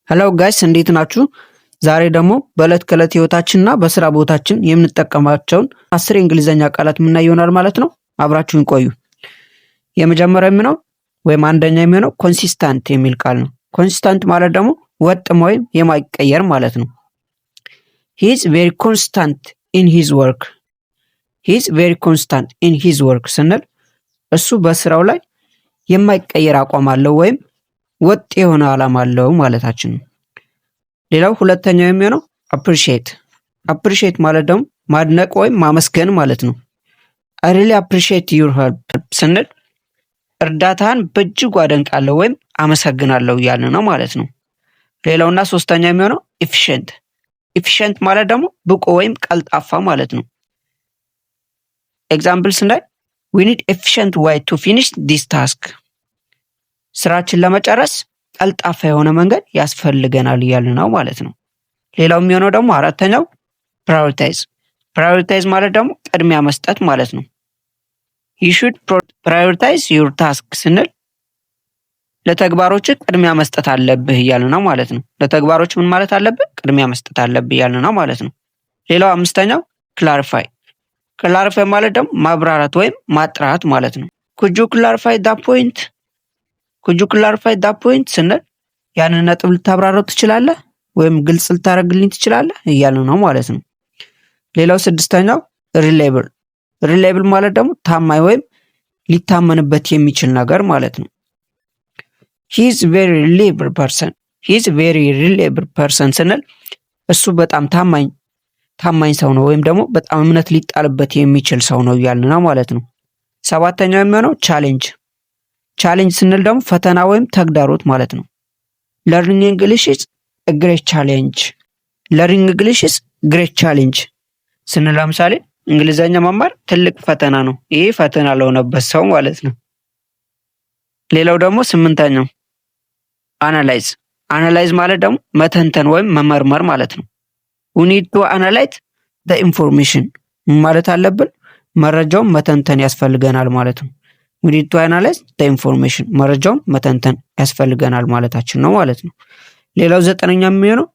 ሄሎ ጋይስ እንዴት ናችሁ? ዛሬ ደግሞ በእለት ከእለት ህይወታችንና በስራ ቦታችን የምንጠቀማቸውን 10 የእንግሊዘኛ ቃላት ምናይ ይሆናል ማለት ነው። አብራችሁን ቆዩ። የመጀመሪያው የሚሆነው ወይም አንደኛ የሚሆነው ኮንሲስታንት የሚል ቃል ነው። ኮንሲስታንት ማለት ደግሞ ወጥ ወይም የማይቀየር ማለት ነው። he is very constant in his work he is very constant in his work ስንል እሱ በስራው ላይ የማይቀየር አቋም አለው ወይም ወጥ የሆነ ዓላማ አለው ማለታችን ነው። ሌላው ሁለተኛው የሚሆነው appreciate ማለት ደግሞ ማድነቅ ወይም ማመስገን ማለት ነው። I really appreciate your help ስንል እርዳታን በእጅጉ አደንቃለሁ ወይም አመሰግናለሁ እያልን ነው ማለት ነው። ሌላውና ሶስተኛው የሚሆነው efficient ማለት ደግሞ ብቁ ወይም ቀልጣፋ ማለት ነው። ኤግዛምፕል ስናይ we need efficient way to finish this task ስራችን ለመጨረስ ቀልጣፋ የሆነ መንገድ ያስፈልገናል እያልን ነው ማለት ነው። ሌላው የሚሆነው ደግሞ አራተኛው prioritize ማለት ደግሞ ቅድሚያ መስጠት ማለት ነው። you should prioritize your task ስንል ለተግባሮች ቅድሚያ መስጠት አለብህ እያልን ነው ማለት ነው። ለተግባሮች ምን ማለት አለብህ? ቅድሚያ መስጠት አለብህ እያልን ነው ማለት ነው። ሌላው አምስተኛው clarify ማለት ደግሞ ማብራራት ወይም ማጥራት ማለት ነው። could you clarify that point ስንል ያንን ነጥብ ልታብራራው ትችላለህ ወይም ግልጽ ልታረግልኝ ትችላለህ እያልን ነው ማለት ነው። ሌላው ስድስተኛው reliable ማለት ደግሞ ታማኝ ወይም ሊታመንበት የሚችል ነገር ማለት ነው። he is very reliable person ስንል እሱ በጣም ታማኝ ሰው ነው ወይም ደግሞ በጣም እምነት ሊጣልበት የሚችል ሰው ነው እያልን ነው ማለት ነው። ሰባተኛው የሚሆነው ቻሌንጅ ስንል ደግሞ ፈተና ወይም ተግዳሮት ማለት ነው። learning English is a great challenge ስንል ለምሳሌ እንግሊዘኛ መማር ትልቅ ፈተና ነው። ይሄ ፈተና ለሆነበት ሰው ማለት ነው። ሌላው ደግሞ ስምንተኛው analyze ማለት ደግሞ መተንተን ወይም መመርመር ማለት ነው። we need to analyze the information ማለት አለብን መረጃውን መተንተን ያስፈልገናል ማለት ነው። we need to analyze the information መረጃውን መተንተን ያስፈልገናል ማለታችን ነው ማለት ነው። ሌላው ዘጠነኛ የሚሆነው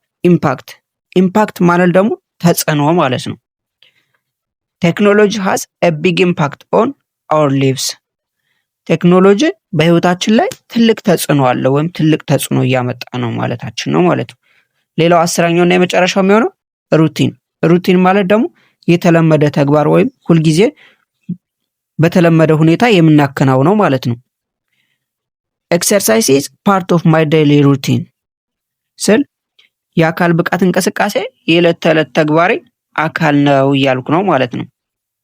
ኢምፓክት ማለት ደግሞ ተጽዕኖ ማለት ነው። technology has a big impact on our lives ቴክኖሎጂ በህይወታችን ላይ ትልቅ ተጽዕኖ አለው ወይም ትልቅ ተጽዕኖ እያመጣ ነው ማለታችን ነው ማለት ነው። ሌላው አስረኛውና የመጨረሻው የሚሆነው ሩቲን ማለት ደግሞ የተለመደ ተግባር ወይም ሁልጊዜ በተለመደ ሁኔታ የምናከናውነው ማለት ነው። exercise is part of my daily routine ስል የአካል ብቃት እንቅስቃሴ የዕለት ተዕለት ተግባሬ አካል ነው እያልኩ ነው ማለት ነው።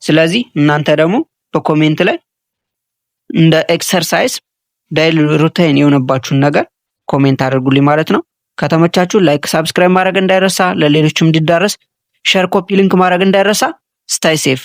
ስለዚህ እናንተ ደግሞ በኮሜንት ላይ እንደ ኤክሰርሳይዝ ዳይሊ ሩቲን የሆነባችሁን ነገር ኮሜንት አድርጉልኝ ማለት ነው። ከተመቻችሁ ላይክ ሰብስክራይብ ማድረግ እንዳይረሳ፣ ለሌሎችም እንዲዳረስ ሼር ኮፒ ሊንክ ማድረግ እንዳይረሳ። ስታይ ሴፍ